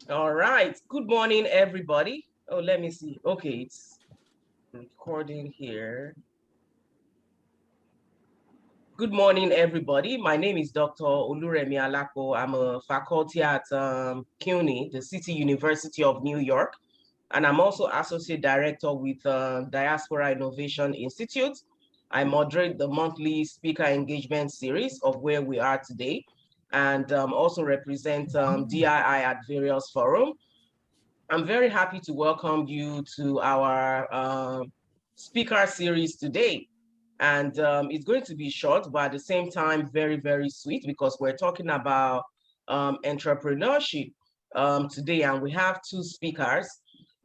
All right. Good morning, everybody. Oh, let me see. Okay, it's recording here. Good morning, everybody. My name is Dr. Oluremi Alako. I'm a faculty at CUNY, the City University of New York, and I'm also associate director with Diaspora Innovation Institute. I moderate the monthly speaker engagement series of where we are today, and also represent DII at various forums. I'm very happy to welcome you to our speaker series today. And it's going to be short, but at the same time, very, very sweet because we're talking about entrepreneurship today. And we have two speakers.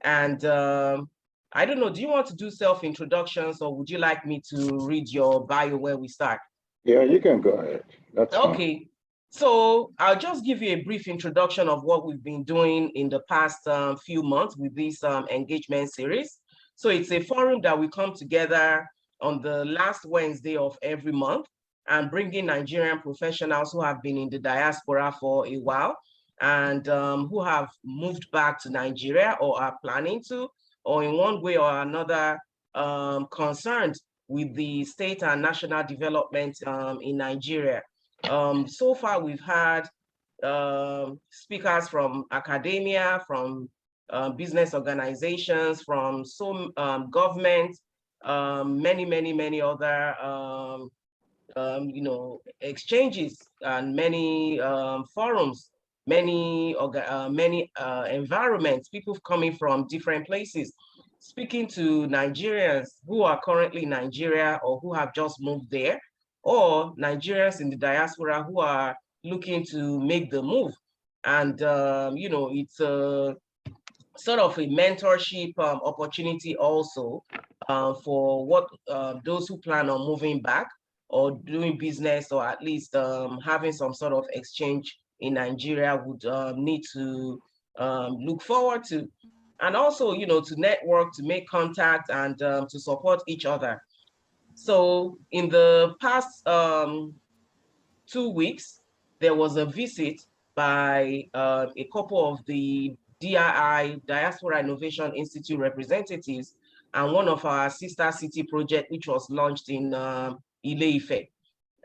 And I don't know, do you want to do self-introductions or would you like me to read your bio where we start? Yeah, you can go ahead. That's fine. Okay. So I'll just give you a brief introduction of what we've been doing in the past few months with this engagement series. So it's a forum that we come together on the last Wednesday of every month and bring in Nigerian professionals who have been in the diaspora for a while and who have moved back to Nigeria or are planning to, or in one way or another concerned with the state and national development in Nigeria. So far, we've had speakers from academia, from business organizations, from some government, many other exchanges and many forums, many environments, people coming from different places, speaking to Nigerians who are currently in Nigeria or who have just moved there, or Nigerians in the diaspora who are looking to make the move. And, it's a sort of a mentorship opportunity also for what those who plan on moving back or doing business or at least having some sort of exchange in Nigeria would need to look forward to. And also, to network, to make contact and to support each other. So in the past 2 weeks, there was a visit by a couple of the DII, Diaspora Innovation Institute representatives, and one of our sister city project, which was launched in Ile-Ife.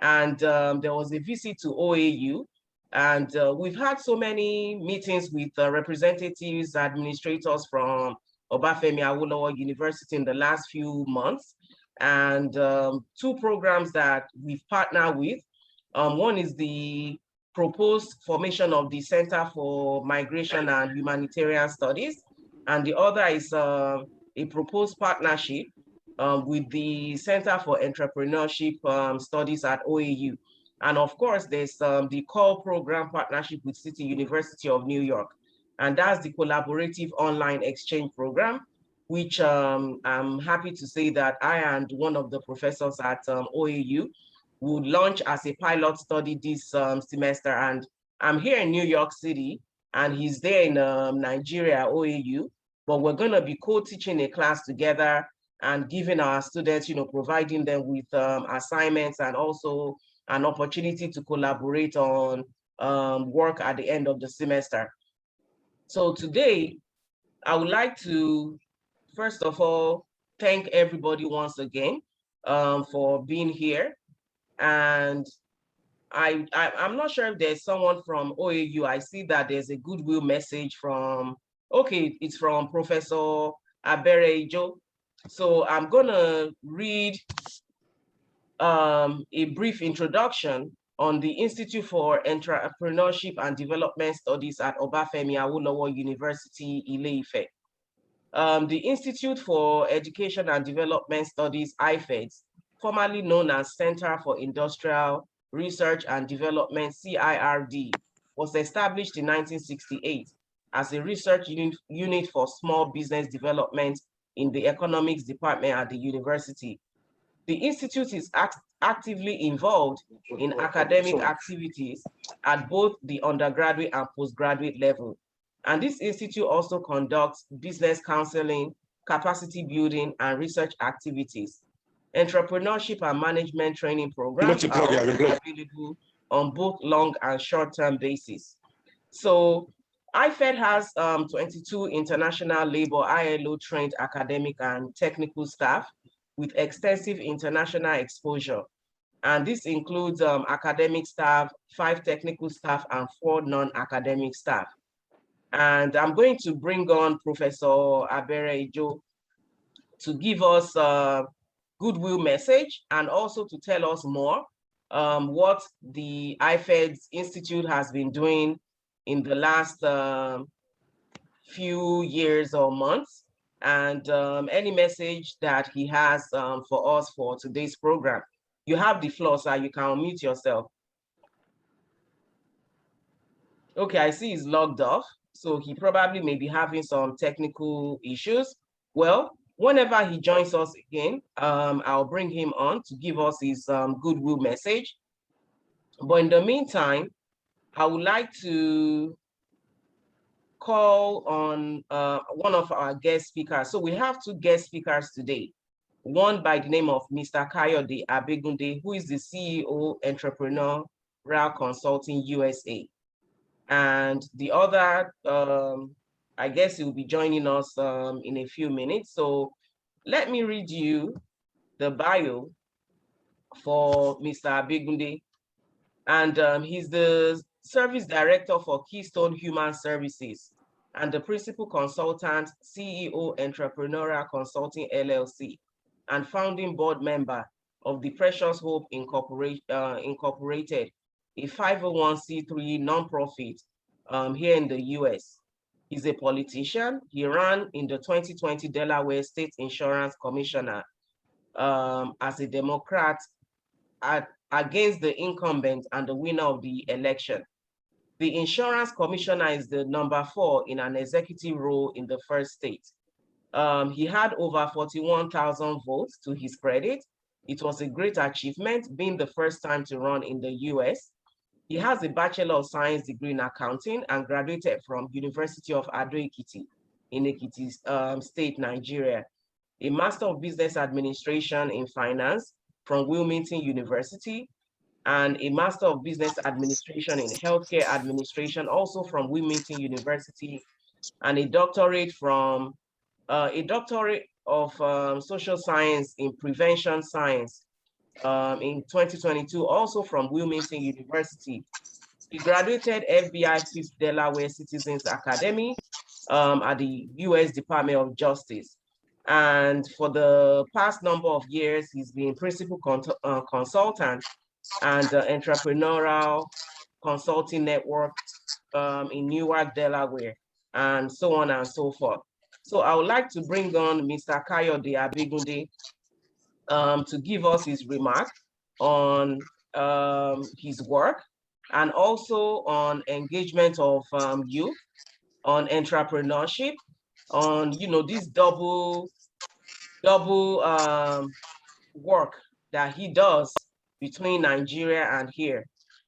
And there was a visit to OAU. And we've had so many meetings with representatives, administrators from Obafemi Awolowo University in the last few months. And two programs that we've partnered with. One is the proposed formation of the Center for Migration and Humanitarian Studies, and the other is a proposed partnership with the Center for Entrepreneurship Studies at OAU. And of course, there's the core program partnership with City University of New York. And that's the collaborative online exchange program, which I'm happy to say that I and one of the professors at OAU would launch as a pilot study this semester. And I'm here in New York City, and he's there in Nigeria, OAU, but we're gonna be co-teaching a class together and giving our students, providing them with assignments and also an opportunity to collaborate on work at the end of the semester. So today, I would like to, first of all, thank everybody once again for being here. And I'm not sure if there's someone from OAU. I see that there's a goodwill message from, okay, it's from Professor Aberejo. So I'm gonna read a brief introduction on the Institute for Entrepreneurship and Development Studies at Obafemi Awolowo University, Ile-Ife. The Institute for Education and Development Studies, IFEDS, formerly known as Center for Industrial Research and Development, CIRD, was established in 1968 as a research unit for small business development in the economics department at the university. The Institute is actively involved in academic activities at both the undergraduate and postgraduate level. And this institute also conducts business counseling, capacity building, and research activities. Entrepreneurship and management training programs are also available on both long and short-term basis. So IFED has 22 international labor ILO trained academic and technical staff with extensive international exposure. And this includes academic staff, 5 technical staff, and 4 non-academic staff. And I'm going to bring on Professor Abere Ijo to give us a goodwill message and also to tell us more what the IFEDS Institute has been doing in the last few years or months, and any message that he has for us for today's program. You have the floor, sir. You can unmute yourself. Okay, I see he's logged off, so he probably may be having some technical issues. Well, whenever he joins us again, I'll bring him on to give us his goodwill message. But in the meantime, I would like to call on one of our guest speakers. So we have 2 guest speakers today. One by the name of Mr. Kayode Abegunde, who is the CEO, Entrepreneurial Consulting USA. And the other, I guess he will be joining us in a few minutes. So let me read you the bio for Mr. Abegunde. And he's the Service Director for Keystone Human Services and the Principal Consultant, CEO, Entrepreneurial Consulting LLC, and founding board member of the Precious Hope Incorporated, a 501c3 nonprofit here in the US. He's a politician. He ran in the 2020 Delaware State Insurance Commissioner as a Democrat against the incumbent and the winner of the election. The insurance commissioner is the number 4 in an executive role in the first state. He had over 41,000 votes to his credit. It was a great achievement, being the first time to run in the US. He has a Bachelor of Science degree in accounting and graduated from University of Ado-Ekiti in Ekiti State, Nigeria. A Master of Business Administration in Finance from Wilmington University, and a Master of Business Administration in Healthcare Administration, also from Wilmington University, and a doctorate of Social Science in Prevention Science in 2022, also from Wilmington University. He graduated FBI 5th Delaware Citizens Academy at the US Department of Justice. And for the past number of years, he's been principal consultant and entrepreneurial consulting network in Newark, Delaware, and so on and so forth. So I would like to bring on Mr. Kayode Abegunde to give us his remark on his work and also on engagement of youth, on entrepreneurship, on this double work that he does between Nigeria and here,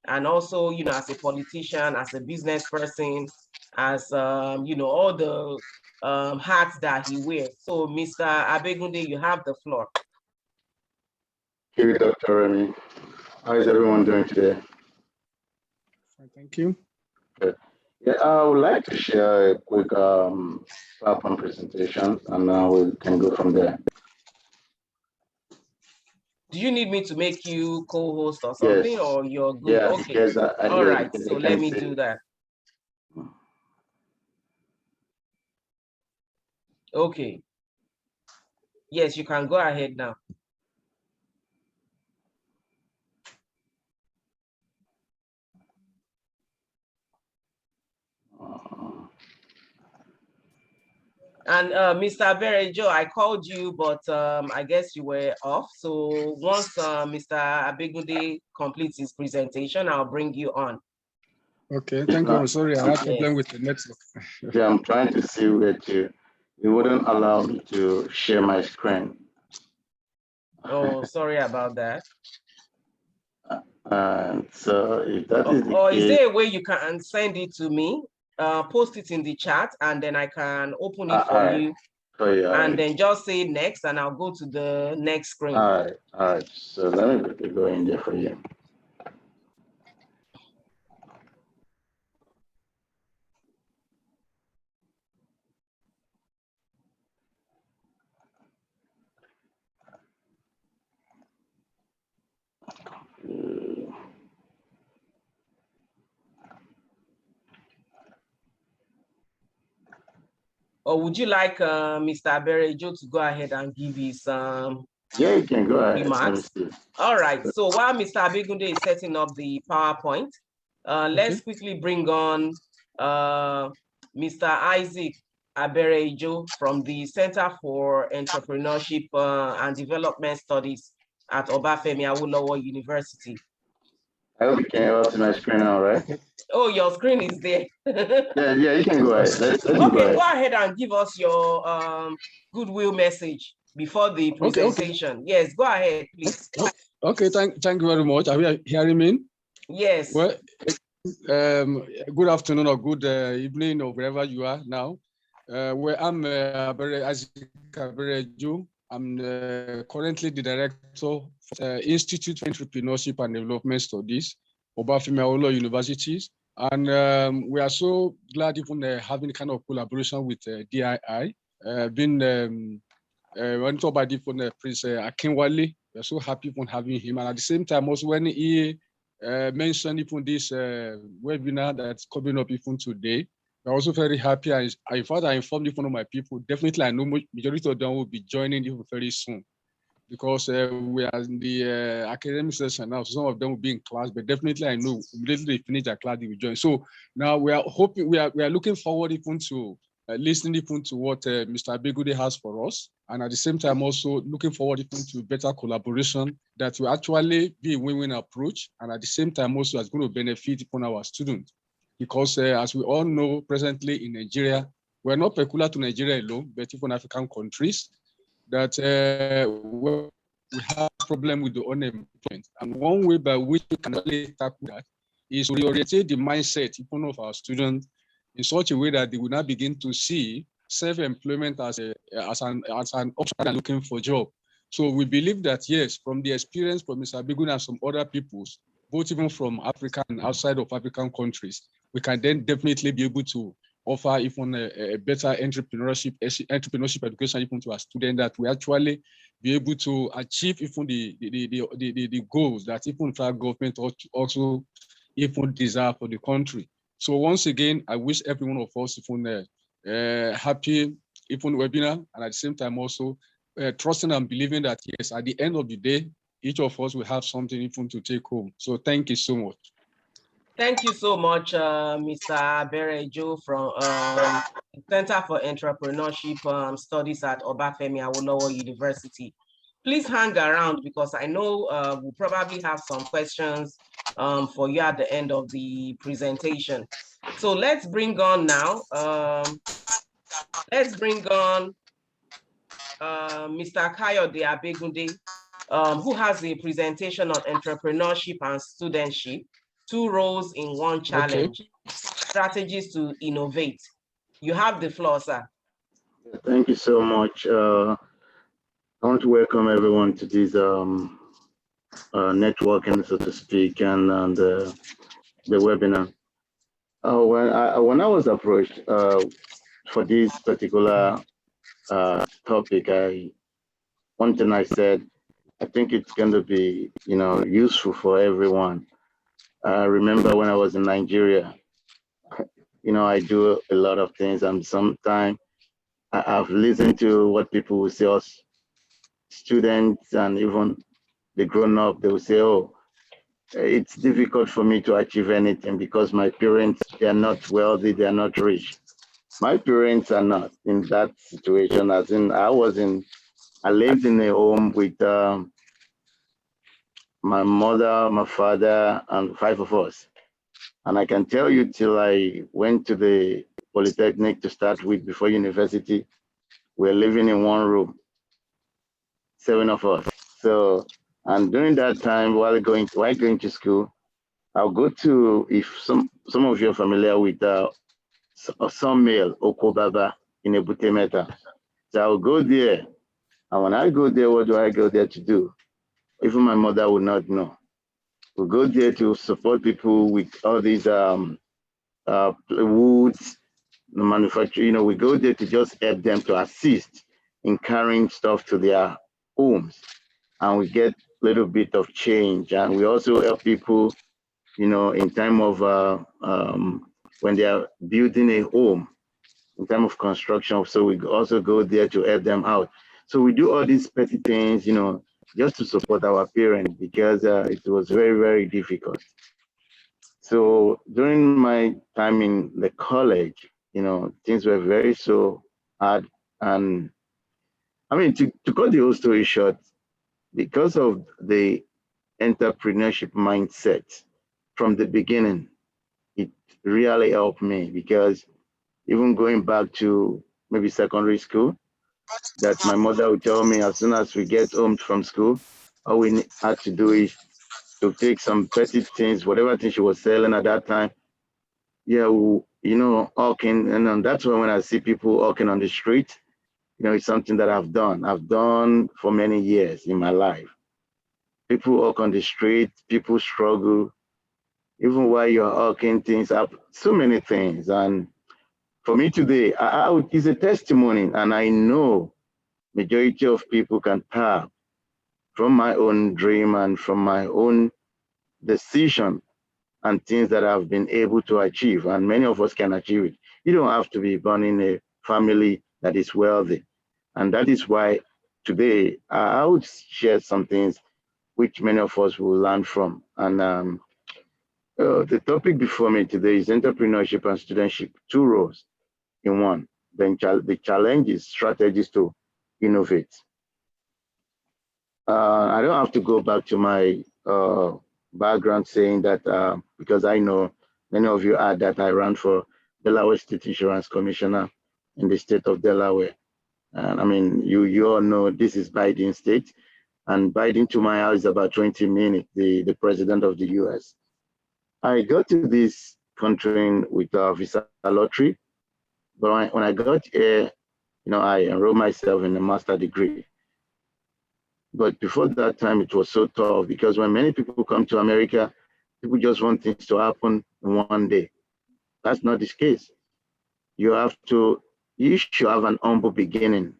and also as a politician, as a business person, as all the hats that he wears. So Mr. Abegunde, you have the floor. Thank you, Dr. Remy. How is everyone doing today? Thank you. Good. Yeah, I would like to share a quick PowerPoint presentation, and now we can go from there. Do you need me to make you co-host or something, yes. or you're good? Yeah, okay. Because all right, so let me do that. Okay. Yes, you can go ahead now. And Mr. Berejo, I called you, but I guess you were off. So once Mr. Abegunde completes his presentation, I'll bring you on. Okay, thank you. I'm sorry, I had a problem with the network. Yeah, I'm trying to see where to. It wouldn't allow me to share my screen. Oh, sorry about that. So if that is the or case, is there a way you can send it to me? Post it in the chat, and then I can open it for you. And then just say next, and I'll go to the next screen. All right. So let me quickly go in there for you. Or would you like Mr. Aberejo to go ahead and give his yeah, you can go ahead. remarks? All right. So while Mr. Abegunde is setting up the PowerPoint, let's quickly bring on Mr. Isaac Aberejo from the Center for Entrepreneurship and Development Studies at Obafemi Awolowo University. I hope you can see my screen now, right? Oh, your screen is there. yeah, you can go ahead. Let's okay, go ahead and give us your goodwill message before the presentation. Okay. Yes, go ahead, please. Okay, thank you very much. Are you hearing me? Yes. Well, good afternoon or good evening or wherever you are now. Where I'm Isaac Aberejo. I'm currently the director of Institute for Entrepreneurship and Development Studies, Obafemi Awolowo Universities. And we are so glad even having kind of collaboration with DII. Been mentored by different Prince Akinwale. We're so happy for having him. And at the same time, also when he mentioned even this webinar that's coming up even today, we're also very happy. In fact, I informed one of my people. Definitely, I know majority of them will be joining you very soon, because we are in the academic session now. So some of them will be in class, but definitely I know immediately they finish their class, they will join. So now we are hoping, we are looking forward even to listening even to what Mr. Abegunde has for us, and at the same time also looking forward even to better collaboration that will actually be a win-win approach, and at the same time also is going to benefit upon our students. Because as we all know, presently in Nigeria, we're not peculiar to Nigeria alone, but even African countries, that we have a problem with the unemployment. And one way by which we can really tackle that is to reorientate the mindset even of our students in such a way that they will now begin to see self-employment as an option and looking for a job. So we believe that, yes, from the experience from Mr. Abegunde and some other peoples, both even from Africa and outside of African countries, we can then definitely be able to offer even a better entrepreneurship education even to our students, that we actually be able to achieve even the goals that even federal government also even desire for the country. So once again, I wish every one of us even happy even webinar, and at the same time also trusting and believing that, yes, at the end of the day, each of us will have something even to take home. So thank you so much. Thank you so much, Mr. Aberejo from Center for Entrepreneurship Studies at Obafemi Awolowo University. Please hang around, because I know we'll probably have some questions for you at the end of the presentation. So let's bring on now, Mr. Kayode Abegunde, who has a presentation on entrepreneurship and studentship, 2 roles in 1 challenge, strategies to innovate. You have the floor, sir. Thank you so much. I want to welcome everyone to this networking, so to speak, and the webinar. When I was approached for this particular topic, one thing I said, I think it's going to be, useful for everyone. I remember when I was in Nigeria, I do a lot of things, and sometimes I've listened to what people will say, us students and even the grown-up, they will say, oh, it's difficult for me to achieve anything because my parents, they're not wealthy, they're not rich. My parents are not in that situation, as in I lived in a home with my mother, my father, and 5 of us. And I can tell you, till I went to the Polytechnic to start with before university, we're living in 1 room, 7 of us. So, and during that time, while going to school, I'll go to, if some of you are familiar with sawmill, Okobaba in Ebutemeta. So I'll go there. And when I go there, what do I go there to do? Even my mother would not know. We go there to support people with all these woods, the manufacturing. We go there to just help them, to assist in carrying stuff to their homes, and we get a little bit of change. And we also help people, in time of when they are building a home, in terms of construction. So we also go there to help them out. So we do all these petty things, you know, just to support our parents because it was very, very difficult. So during my time in the college, you know, things were very so hard. And I mean, to cut the whole story short, because of the entrepreneurship mindset from the beginning, it really helped me because even going back to maybe secondary school, that my mother would tell me as soon as we get home from school, all we had to do is to take some petty things, whatever thing she was selling at that time. Yeah, you know, hawking, and that's when I see people hawking on the street. You know, it's something that I've done. I've done for many years in my life. People walk on the street, people struggle, even while you're hawking things up, so many things. And for me today, it's a testimony, and I know majority of people can tap from my own dream and from my own decision and things that I've been able to achieve. And many of us can achieve it. You don't have to be born in a family that is wealthy. And that is why today I would share some things which many of us will learn from. And the topic before me today is entrepreneurship and studentship, two roles in one. Then the challenge is strategies to innovate. I don't have to go back to my background saying that because I know many of you are that I ran for Delaware State Insurance Commissioner in the state of Delaware. And I mean, you all know this is Biden state, and Biden to my house is about 20 minutes, the president of the US. I got to this country with a visa lottery, but when I got here, you know, I enrolled myself in a master degree. But before that time, it was so tough because when many people come to America, people just want things to happen in one day. That's not the case. You should have an humble beginning.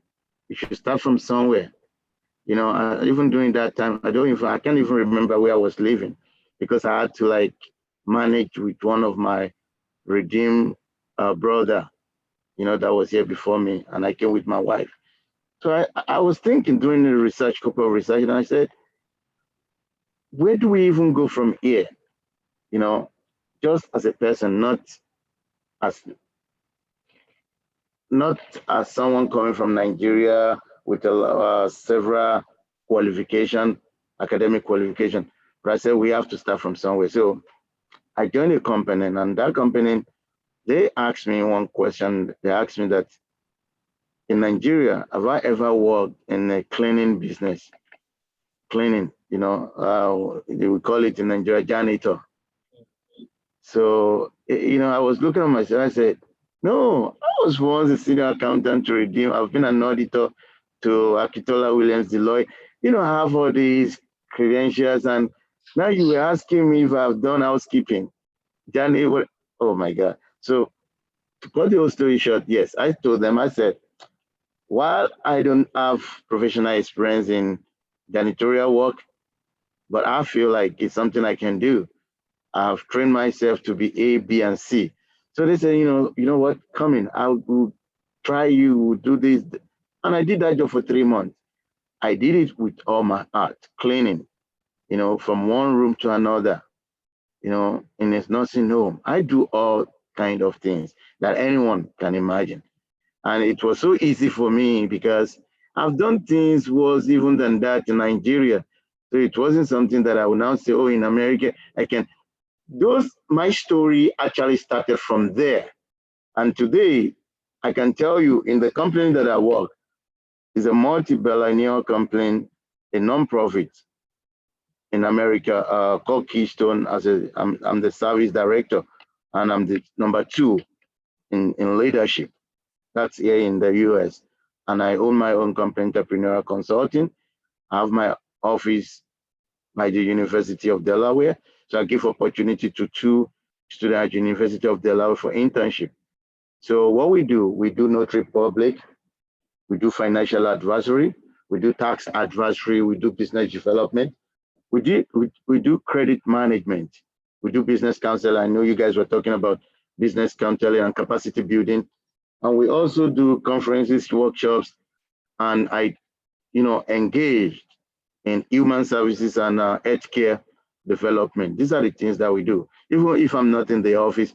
You should start from somewhere. You know, even during that time, I can't even remember where I was living because I had to like manage with one of my redeemed brother, you know, that was here before me, and I came with my wife. So I was thinking during the research, couple of research, and I said, where do we even go from here? You know, just as a person, as not as someone coming from Nigeria with several qualification, academic qualification. But I said we have to start from somewhere. So I joined a company, and that company, they asked me one question. They asked me that in Nigeria, have I ever worked in a cleaning business? Cleaning, you know, they would call it in Nigeria janitor. So, you know, I was looking at myself, I said, no, I was once a senior accountant to Redeem. I've been an auditor to Akitola Williams Deloitte. You know, I have all these credentials, and now you were asking me if I've done housekeeping. January, oh my God. So to cut the whole story short, yes, I told them, I said, while I don't have professional experience in janitorial work, but I feel like it's something I can do. I've trained myself to be A, B, and C. So they said, you know what, come in, will try you, we'll do this. And I did that job for 3 months. I did it with all my heart, cleaning, you know, from one room to another, you know, in a nursing home. I do all kind of things that anyone can imagine. And it was so easy for me because I've done things worse even than that in Nigeria. So it wasn't something that I would now say, oh, in America, I can. My story actually started from there. And today, I can tell you in the company that I work is a multi-billionaire company, a non-profit in America called Keystone. I'm the service director, and I'm the number 2 in leadership. That's here in the US. And I own my own company, Entrepreneurial Consulting. I have my office by the University of Delaware. So I give opportunity to 2 students at University of Delaware for internship. So what we do notary public, we do financial advisory, we do tax advisory, we do business development, we do credit management, we do business counsel. I know you guys were talking about business counseling and capacity building. And we also do conferences, workshops, and I, engaged in human services and healthcare development. These are the things that we do. Even if I'm not in the office,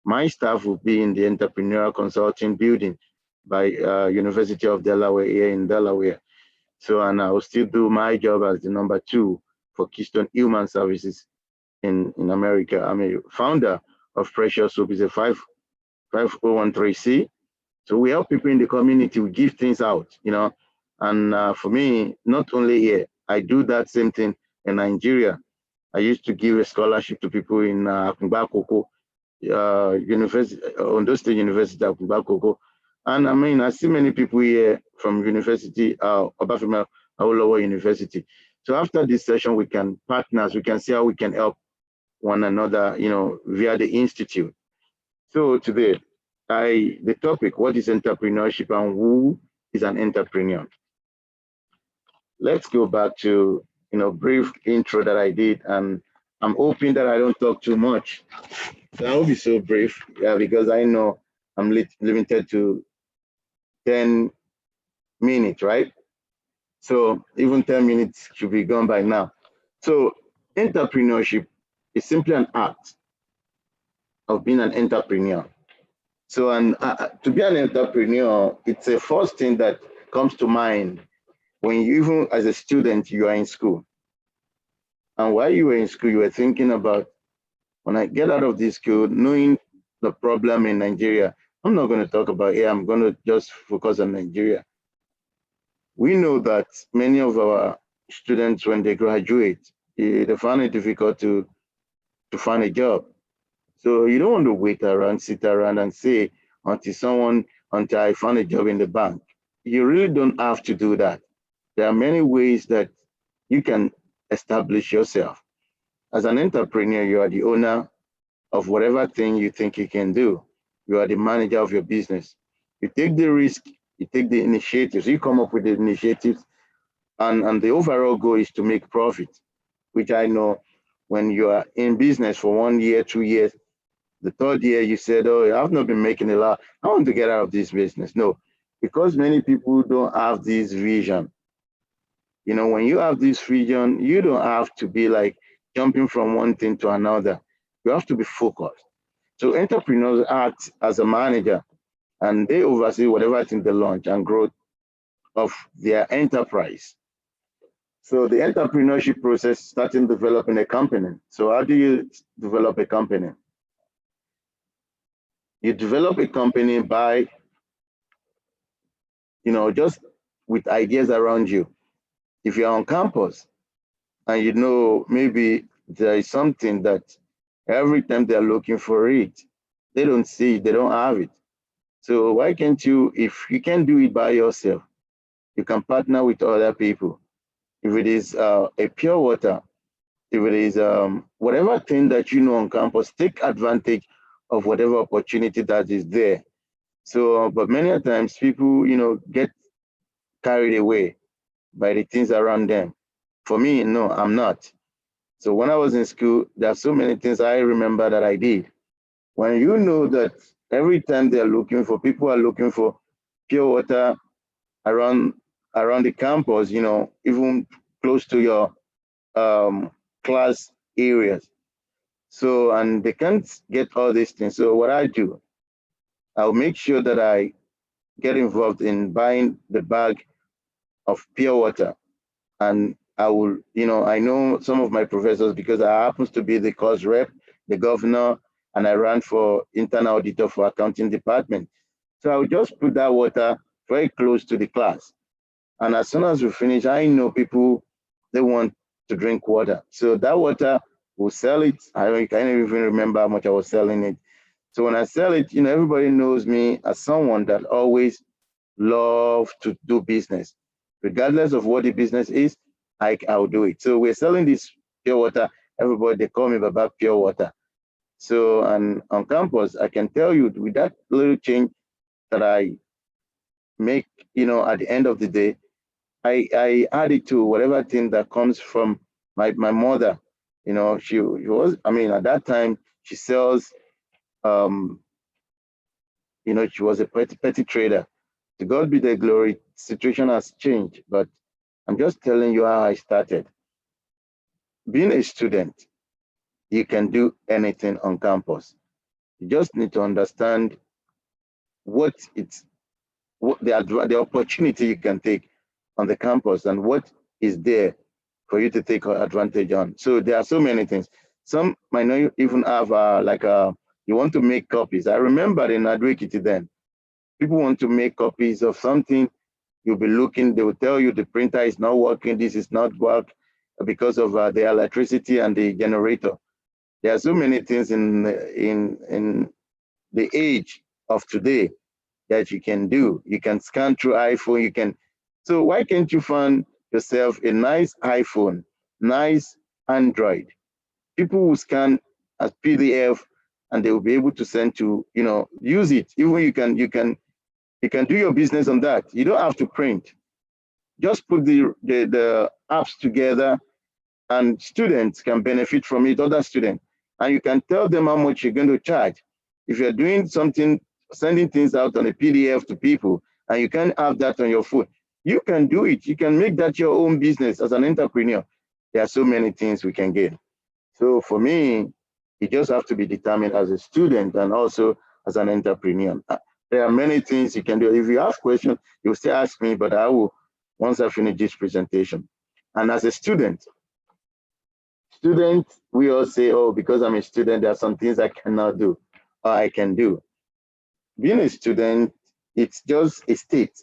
my staff will be in the entrepreneurial consulting building by University of Delaware here in Delaware. So, and I will still do my job as the number 2 for Keystone Human Services in America. I'm a founder of Precious Soap. It's a 5013C. So we help people in the community. We give things out, And for me, not only here, I do that same thing in Nigeria. I used to give a scholarship to people in Akumbakoko, University, Ondo State University, Akumbakoko. And I mean, I see many people here from University, Obafemi Awolowo University. So after this session, we can partners, we can see how we can help one another, via the institute. So today, the topic, what is entrepreneurship and who is an entrepreneur? Let's go back to, brief intro that I did, and I'm hoping that I don't talk too much. So I will be so brief, because I know I'm limited to 10 minutes, right? So even 10 minutes should be gone by now. So entrepreneurship is simply an act of being an entrepreneur. So, and to be an entrepreneur, it's the first thing that comes to mind when you, even as a student, you are in school. And while you were in school, you were thinking about, when I get out of this school, knowing the problem in Nigeria, I'm not going to talk about here, I'm going to just focus on Nigeria. We know that many of our students, when they graduate, they find it difficult to find a job. So you don't want to wait around, sit around and say, until I find a job in the bank. You really don't have to do that. There are many ways that you can establish yourself. As an entrepreneur, you are the owner of whatever thing you think you can do. You are the manager of your business. You take the risk, you take the initiatives, you come up with the initiatives, and the overall goal is to make profit, which I know when you are in business for 1 year, 2 years, the third year you said, oh, I've not been making a lot, I want to get out of this business. No, because many people don't have this vision. When you have this vision, you don't have to be like jumping from one thing to another. You have to be focused. So entrepreneurs act as a manager, and they oversee whatever thing they launch and growth of their enterprise. So the entrepreneurship process, starting developing a company. So how do you develop a company? You develop a company by, just with ideas around you. If you're on campus and maybe there is something that every time they're looking for it, they don't see it, they don't have it. So why can't you, if you can do it by yourself, you can partner with other people. If it is a pure water, if it is whatever thing that you know on campus, take advantage of whatever opportunity that is there. So, but many times people, get carried away by the things around them. For me, no, I'm not. So when I was in school, there are so many things I remember that I did. When you know that every time people are looking for pure water around the campus, even close to your class areas. So, and they can't get all these things. So what I do, I'll make sure that I get involved in buying the bag of pure water. And I will, I know some of my professors because I happen to be the course rep, the governor, and I ran for internal auditor for accounting department. So I will just put that water very close to the class. And as soon as we finish, I know people, they want to drink water. So that water, we'll sell it. I can't even remember how much I was selling it. So when I sell it, everybody knows me as someone that always love to do business. Regardless of what the business is, I'll do it. So we're selling this pure water. Everybody, they call me Baba Pure Water. So, and on campus, I can tell you with that little change that I make, at the end of the day, I add it to whatever thing that comes from my mother. She was, at that time, she sells she was a petty trader. To God be the glory, situation has changed, but I'm just telling you how I started. Being a student, you can do anything on campus. You just need to understand what the opportunity you can take on the campus and what is there for you to take advantage on. So there are so many things. Some might not even have you want to make copies. I remember in Adwekiti then, people want to make copies of something. You'll be looking, they will tell you the printer is not working, this is not work because of the electricity and the generator. There are so many things in the age of today that you can do. You can scan through iPhone, you can. So why can't you find yourself a nice iPhone, nice Android? People will scan as PDF and they will be able to send to, use it. Even you can do your business on that. You don't have to print. Just put the apps together and students can benefit from it, other students. And you can tell them how much you're going to charge. If you're doing something, sending things out on a PDF to people, and you can have that on your phone, you can do it. You can make that your own business as an entrepreneur. There are so many things we can get. So for me, you just have to be determined as a student and also as an entrepreneur. There are many things you can do. If you have questions, you'll still ask me, but I will once I finish this presentation. And as a student, we all say, oh, because I'm a student, there are some things I cannot do or I can do. Being a student, it's just a state,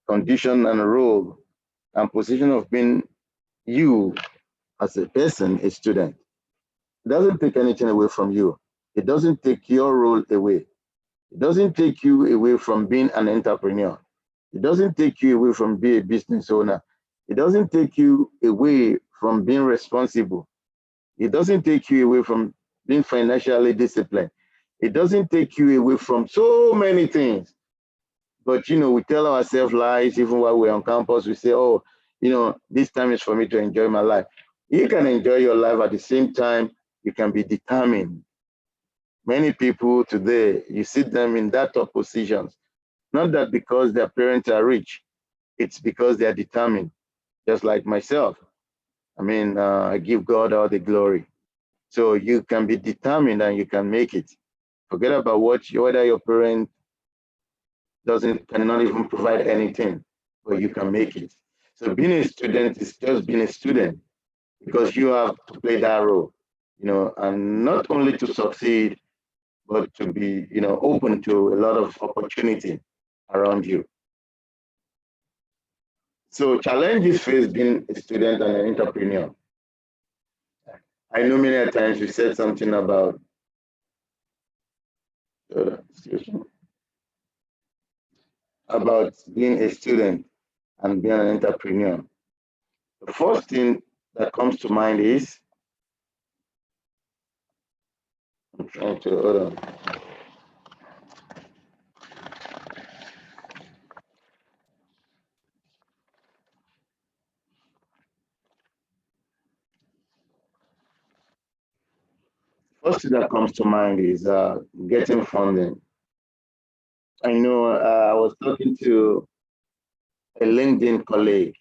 condition, and a role and position of being you as a person, a student. It doesn't take anything away from you. It doesn't take your role away. It doesn't take you away from being an entrepreneur. It doesn't take you away from being a business owner. It doesn't take you away from being responsible. It doesn't take you away from being financially disciplined. It doesn't take you away from so many things. But, we tell ourselves lies even while we're on campus. We say, oh, this time is for me to enjoy my life. You can enjoy your life at the same time, you can be determined. Many people today, you see them in that top positions, not that because their parents are rich, it's because they are determined, just like myself. I give God all the glory. So you can be determined and you can make it. Forget about whether your parent cannot even provide anything, but you can make it. So being a student is just being a student because you have to play that role, and not only to succeed, but to be, open to a lot of opportunity around you. So challenges faced being a student and an entrepreneur. I know many times we said something about being a student and being an entrepreneur. The first thing that comes to mind is, I'm trying to, hold on. First thing that comes to mind is getting funding. I know I was talking to a LinkedIn colleague,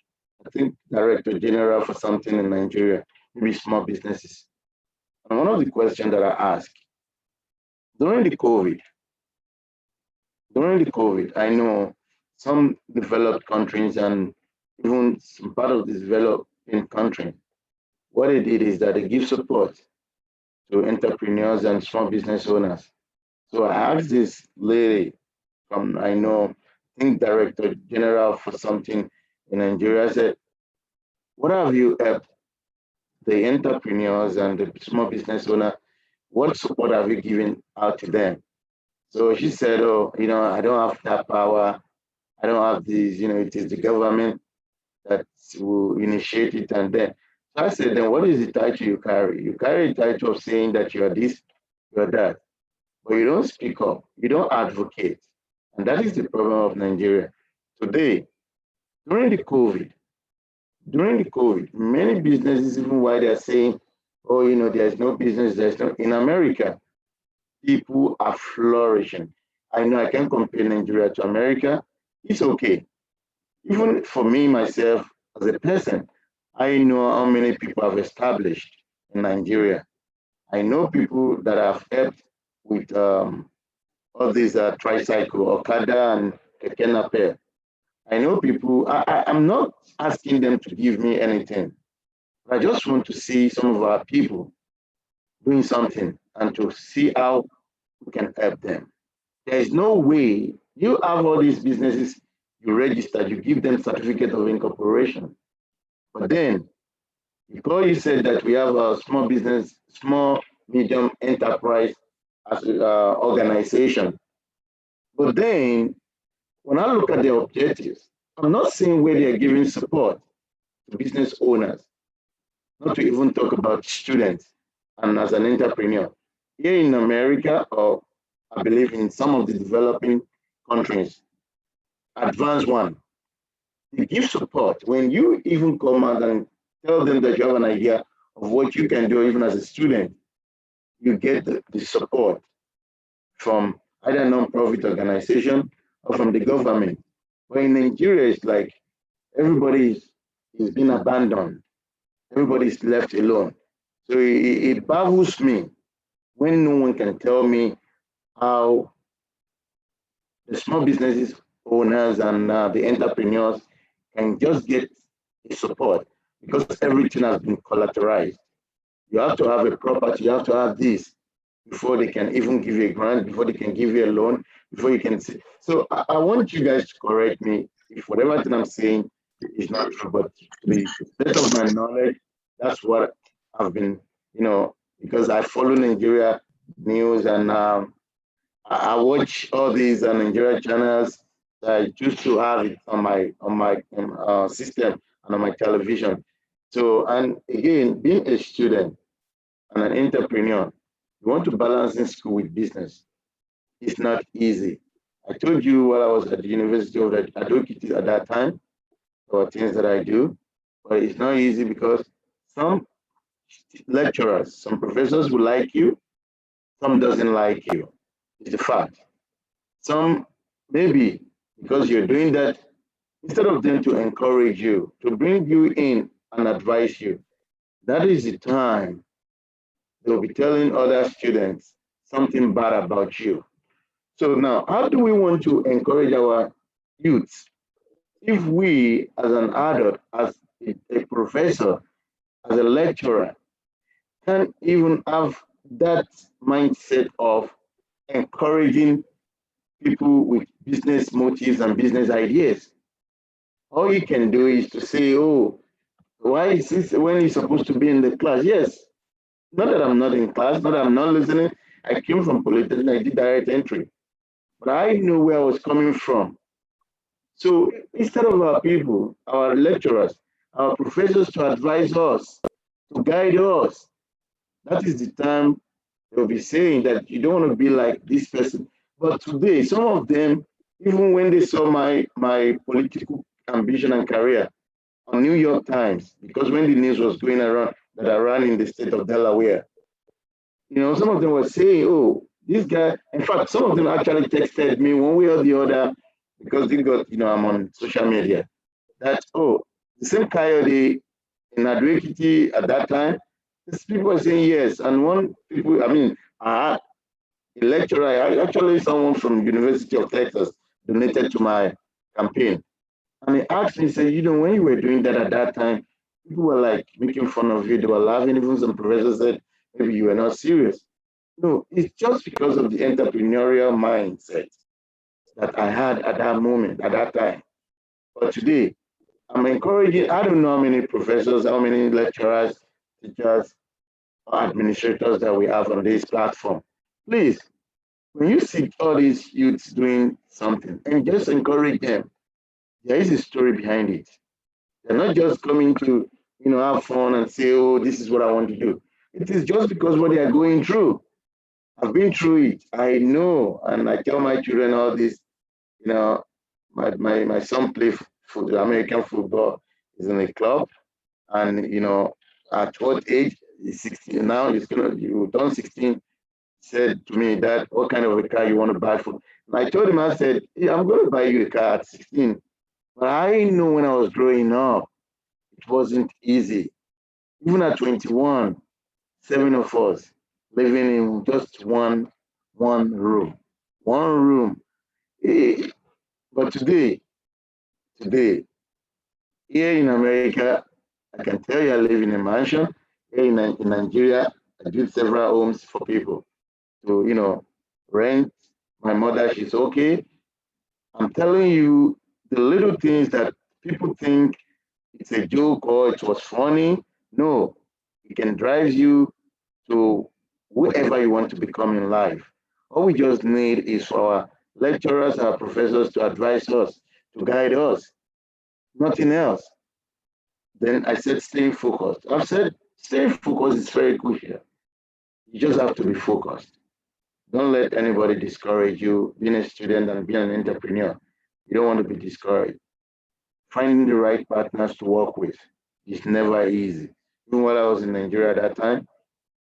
I think Director General for something in Nigeria, maybe small businesses. And one of the questions that I asked, during the COVID, I know some developed countries and even some part of the developing country, what they did is that they give support to entrepreneurs and small business owners. So I asked this lady from, I think Director General for something in Nigeria, I said, what have you helped the entrepreneurs and the small business owner? What support have you given out to them? So she said, oh, I don't have that power. I don't have these, it is the government that will initiate it. And then, so I said, then what is the title you carry? You carry a title of saying that you are this, you are that, but you don't speak up, you don't advocate. And that is the problem of Nigeria. Today, during the COVID, many businesses, even while they're saying, oh, there's no business, in America, people are flourishing. I know I can compare Nigeria to America. It's okay. Even for me, myself, as a person, I know how many people have established in Nigeria. I know people that have helped with all these tricycle, Okada, and Keke Napep. I know people, I'm not asking them to give me anything. But I just want to see some of our people doing something and to see how we can help them. There is no way you have all these businesses, you register, you give them certificate of incorporation. But then, because you said that we have a small business, small, medium enterprise as organization. But then, when I look at the objectives, I'm not seeing where they are giving support to business owners, not to even talk about students and as an entrepreneur. Here in America, or I believe in some of the developing countries, advanced one, they give support. When you even come out and tell them that you have an idea of what you can do, even as a student, you get the support from either non-profit organization or from the government. But in Nigeria, it's like everybody is being abandoned. Everybody is left alone. So it baffles me when no one can tell me how the small businesses owners and the entrepreneurs can just get the support because everything has been collateralized. You have to have a property, you have to have this before they can even give you a grant, before they can give you a loan, before you can see. So I want you guys to correct me if whatever thing I'm saying is not true, but to the best of my knowledge, that's what I've been, because I follow Nigeria news and I watch all these Nigeria channels. I used to have it on my system and on my television. So, and again, being a student and an entrepreneur, you want to balance in school with business. It's not easy. I told you while I was at the University of Advocate at that time, there were things that I do, but it's not easy because some lecturers, some professors will like you, some doesn't like you. It's a fact. Some maybe because you're doing that, instead of them to encourage you, to bring you in and advise you, that is the time they'll be telling other students something bad about you. So now, how do we want to encourage our youth if we, as an adult, as a professor, as a lecturer, can't even have that mindset of encouraging people with business motives and business ideas? All you can do is to say, oh, why is this when you're supposed to be in the class? Yes, not that I'm not in class, not that I'm not listening. I came from Polytechnic, I did direct entry, but I knew where I was coming from. So instead of our people, our lecturers, our professors to advise us, to guide us, that is the time they'll be saying that you don't want to be like this person. But today, some of them, even when they saw my political ambition and career on New York Times, because when the news was going around that I ran in the state of Delaware, some of them were saying, oh, this guy, in fact, some of them actually texted me one way or the other because they got, I'm on social media, that, oh, the same coyote in Adwekiti at that time, these people were saying yes. And one people, I had a lecturer, actually someone from University of Texas donated to my campaign. And he asked me, he said, when you were doing that at that time, people were like making fun of you. They were laughing. Even some professors said, maybe you were not serious. No, it's just because of the entrepreneurial mindset that I had at that moment, at that time. But today, I'm encouraging, I don't know how many professors, how many lecturers, teachers, or administrators that we have on this platform. Please, when you see all these youths doing something, and just encourage them, there is a story behind it. They're not just coming to, have fun and say, oh, this is what I want to do. It is just because what they are going through. I've been through it. I know, and I tell my children all this. My son plays for the American football. He's in a club, and at what age? He's 16 now. You turn 16. said to me, "Dad, what kind of a car you want to buy for?" And I told him, I said, "Yeah, I'm going to buy you a car at 16." But I know when I was growing up, it wasn't easy. Even at 21, 7 of us living in just one room, one room. But today, here in America, I can tell you I live in a mansion. Here in Nigeria, I built several homes for people to, rent. My mother, she's okay. I'm telling you, the little things that people think it's a joke or it was funny, no, it can drive you to whoever you want to become in life. All we just need is for our lecturers, our professors to advise us, to guide us, nothing else. Then I said, stay focused. I've said, stay focused is very crucial. You just have to be focused. Don't let anybody discourage you being a student and being an entrepreneur. You don't want to be discouraged. Finding the right partners to work with is never easy. Even while I was in Nigeria at that time,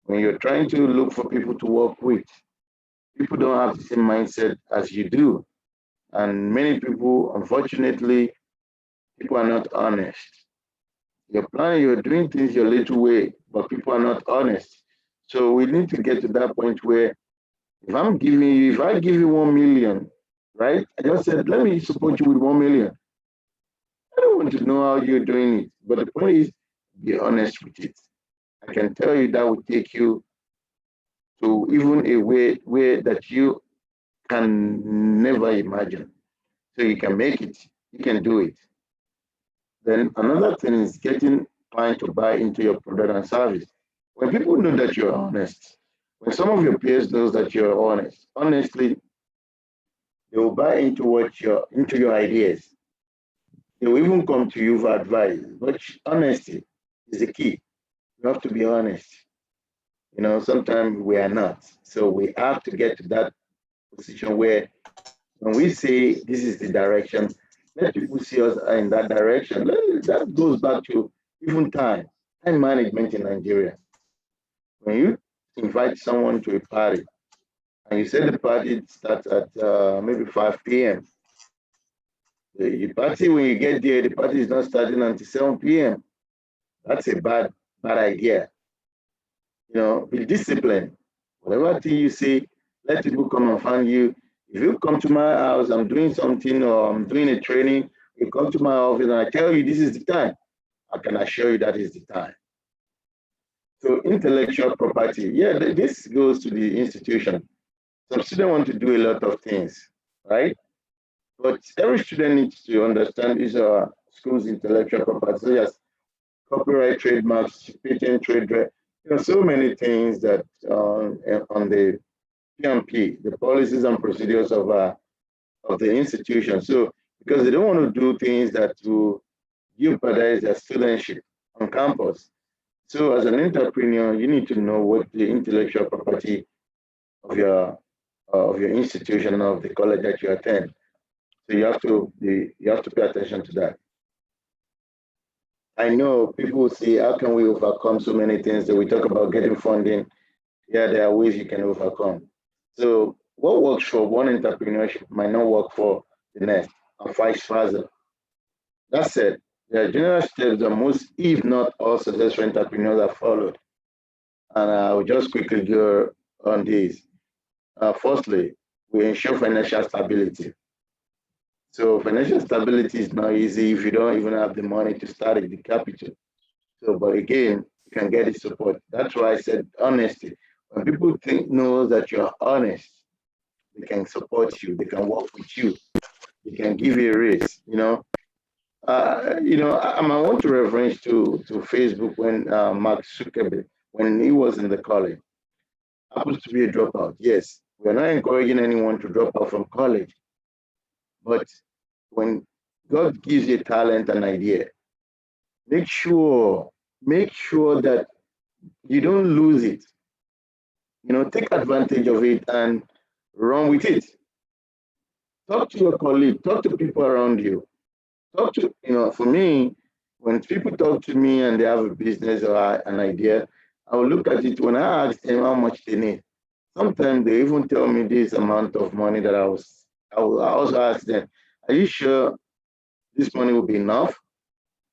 when you're trying to look for people to work with, people don't have the same mindset as you do. And many people, unfortunately, people are not honest. You're planning, you're doing things your little way, but people are not honest. So we need to get to that point where if I give you 1 million, right? I just said, let me support you with 1 million. I don't want to know how you're doing it. But the point is, be honest with it. I can tell you that will take you to even a way that you can never imagine. So you can make it, you can do it. Then another thing is getting clients to buy into your product and service. When people know that you're honest, when some of your peers knows that you're honest, honestly, they will buy into your ideas. They will even come to you for advice. But honesty is the key. You have to be honest. Sometimes we are not. So we have to get to that position where when we say this is the direction, let people see us in that direction. That goes back to even time management in Nigeria. When you invite someone to a party and you say the party starts at maybe 5 p.m., the party, when you get there, the party is not starting until 7 p.m. That's a bad idea. Be disciplined. Whatever thing you say, let people come and find you. If you come to my house, I'm doing something or I'm doing a training, you come to my office and I tell you this is the time, I can assure you that is the time. So intellectual property, yeah, this goes to the institution. Some students want to do a lot of things, right? But every student needs to understand is our school's intellectual property, such as copyright, trademarks, patent, trade, so many things that on the PMP, the policies and procedures of the institution. So because they don't want to do things that will jeopardize their studentship on campus. So as an entrepreneur, you need to know what the intellectual property of your institution, of the college that you attend. So you have to pay attention to that. I know people will say, how can we overcome so many things that we talk about getting funding? Yeah, there are ways you can overcome. So what works for one entrepreneurship might not work for the next, and vice versa. That said, there are general steps that most, if not all, successful entrepreneurs have followed. And I will just quickly go on these. Firstly, we ensure financial stability. So financial stability is not easy if you don't even have the money to start it, the capital. So, but again, you can get the support. That's why I said honesty. When people know that you're honest, they can support you, they can work with you, they can give you a raise. I want to reference to Facebook when Mark Zuckerberg, when he was in the college, happens to be a dropout. Yes, we're not encouraging anyone to drop out from college, but when God gives you talent and idea, make sure that you don't lose it. Take advantage of it and run with it. Talk to your colleague, talk to people around you. Talk to, for me, when people talk to me and they have a business or an idea, I will look at it when I ask them how much they need. sometimes they even tell me this amount of money that I will also ask them, are you sure this money will be enough?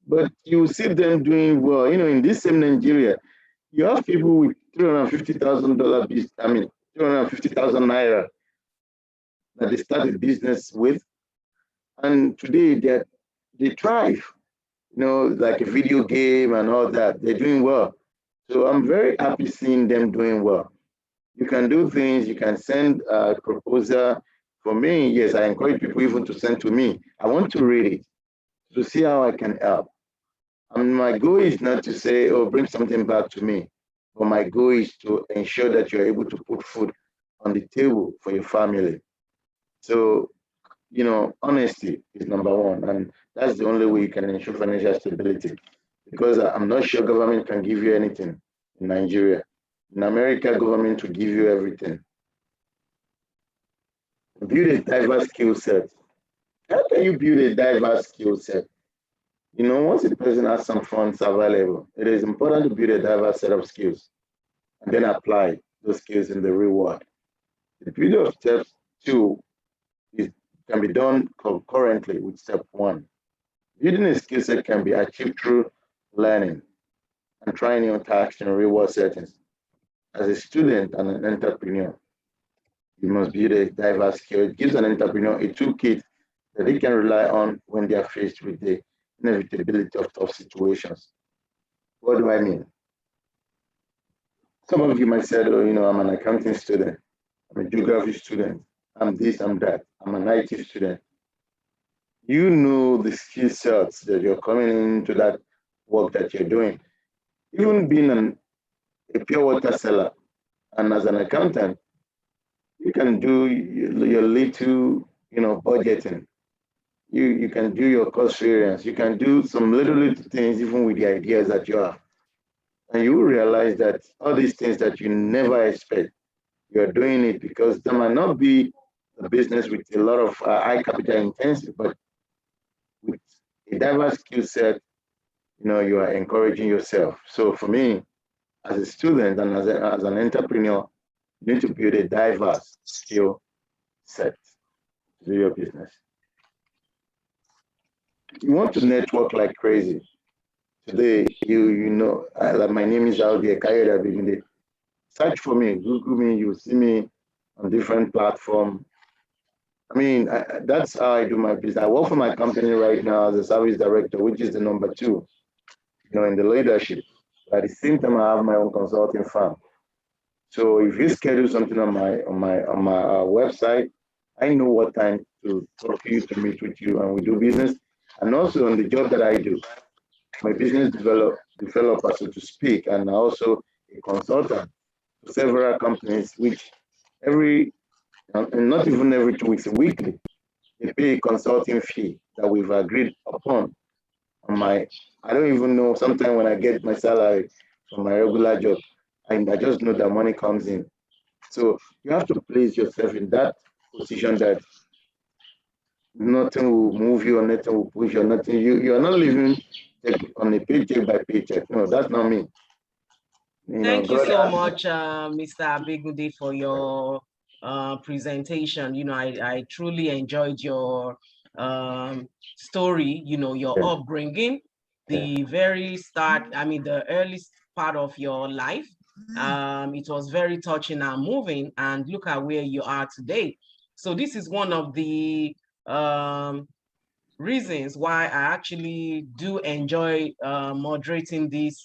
But you see them doing well. In this same Nigeria, you have people with $350,000, I mean, 350,000 naira that they started business with. And today they thrive, like a video game and all that. They're doing well. So I'm very happy seeing them doing well. You can do things, you can send a proposal. For me, yes, I encourage people even to send to me. I want to read it to see how I can help. And my goal is not to say, oh, bring something back to me, but my goal is to ensure that you're able to put food on the table for your family. So, honesty is number one, and that's the only way you can ensure financial stability. Because I'm not sure government can give you anything in Nigeria. In America, government will give you everything. Build a diverse skill set. How can you build a diverse skill set? Once a person has some funds available, it is important to build a diverse set of skills and then apply those skills in the real world. The beauty of step two can be done concurrently with step one. Building a skill set can be achieved through learning and trying new tasks in real world settings. As a student and an entrepreneur, you must build a diverse skill. It gives an entrepreneur a toolkit that they can rely on when they are faced with the inevitability of tough situations. What do I mean? Some of you might say, oh, I'm an accounting student, I'm a geography student, I'm this, I'm that, I'm an IT student. You know the skill sets that you're coming into that work that you're doing. Even being a pure water seller, and as an accountant, you can do your little, budgeting. You can do your cost variance. You can do some little things even with the ideas that you have. And you will realize that all these things that you never expect, you're doing it because there might not be a business with a lot of high capital intensive, but with a diverse skill set, you are encouraging yourself. So for me, as a student and as an entrepreneur, you need to build a diverse skill set to do your business. You want to network like crazy. Today, like my name is out there, Kayode. Search for me, Google me, you see me on different platforms. I mean, that's how I do my business. I work for my company right now as a service director, which is the number 2, in the leadership. But at the same time, I have my own consulting firm. So if you schedule something on my website, I know what time to talk to you, to meet with you, and we do business. And also on the job that I do, my business developer, so to speak, and also a consultant to several companies, which and not even every 2 weeks, weekly, they pay a consulting fee that we've agreed upon. I don't even know, sometimes when I get my salary from my regular job, I just know that money comes in. So you have to place yourself in that position that nothing will move you or nothing will push you or nothing. You're not living on a paycheck by paycheck. No, that's not me. Thank you so much, Mr. Abegunde, for your presentation. I truly enjoyed your story, your upbringing, the very start, the early part of your life. It was very touching and moving, and look at where you are today. So this is one of the reasons why I actually do enjoy moderating this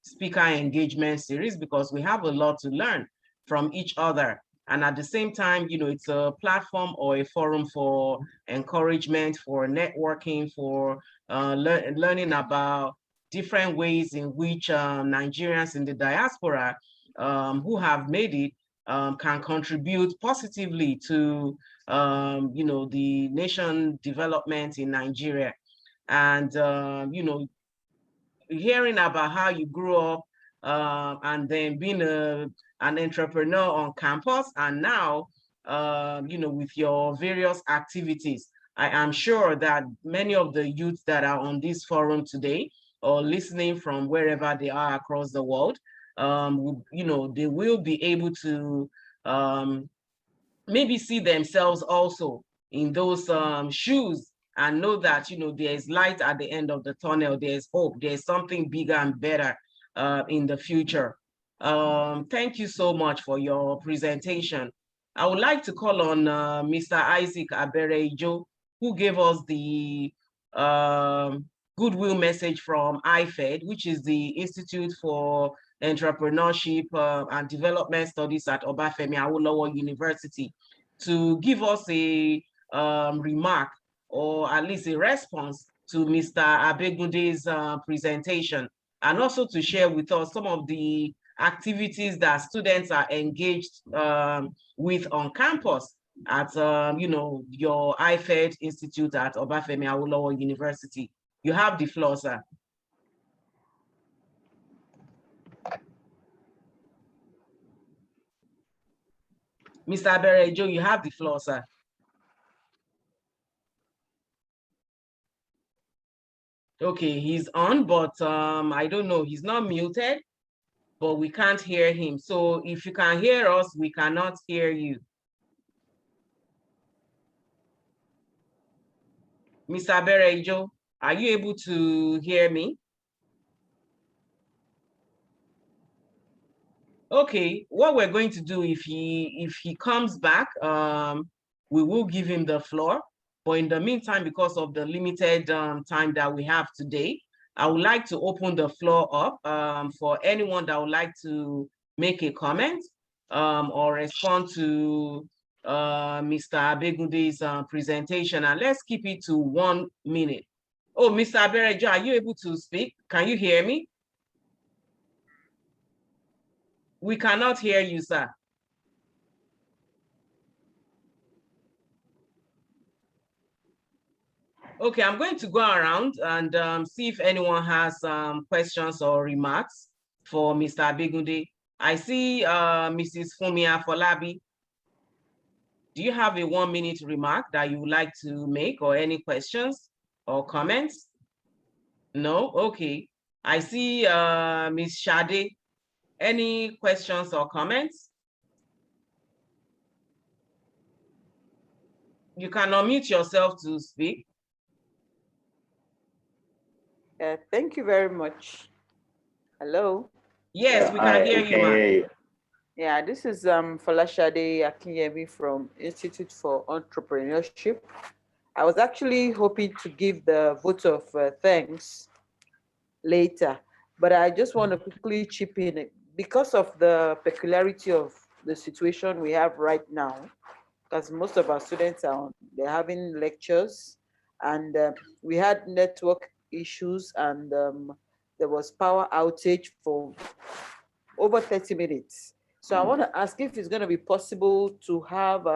speaker engagement series, because we have a lot to learn from each other. And at the same time, it's a platform or a forum for encouragement, for networking, for learning about different ways in which Nigerians in the diaspora who have made it can contribute positively to the nation development in Nigeria. And hearing about how you grew up and then being an entrepreneur on campus, and now with your various activities, I am sure that many of the youth that are on this forum today or listening from wherever they are across the world, they will be able to maybe see themselves also in those shoes and know that, there's light at the end of the tunnel, there's hope, there's something bigger and better in the future. Thank you so much for your presentation. I would like to call on Mr. Isaac Aberejo, who gave us the goodwill message from IFED, which is the Institute for Entrepreneurship and Development Studies at Obafemi Awolowo University, to give us a remark or at least a response to Mr. Abegunde's presentation, and also to share with us some of the activities that students are engaged with on campus at your IFED Institute at Obafemi Awolowo University. You have the floor, sir. Mr. Aberejo, you have the floor, sir. Okay, he's on, but I don't know, he's not muted, but we can't hear him. So if you can hear us, we cannot hear you. Mr. Aberejo, are you able to hear me? Okay, what we're going to do, if he comes back, we will give him the floor. But in the meantime, because of the limited time that we have today, I would like to open the floor up for anyone that would like to make a comment or respond to Mr. Abegunde's presentation. And let's keep it to 1 minute. Oh, Mr. Aberejo, are you able to speak? Can you hear me? We cannot hear you, sir. Okay, I'm going to go around and see if anyone has questions or remarks for Mr. Abegunde. I see Mrs. Fumia Folabi. Do you have a 1 minute remark that you would like to make, or any questions or comments? No? Okay. I see Ms. Shade. Any questions or comments? You can unmute yourself to speak. Thank you very much. Hello? Yes, we can hear you, ma'am. Yeah, this is Folashade Akinyemi from Institute for Entrepreneurship. I was actually hoping to give the vote of thanks later, but I just want to quickly chip in because of the peculiarity of the situation we have right now, because most of our students they're having lectures, and we had network issues, and there was power outage for over 30 minutes. So I want to ask if it's going to be possible to have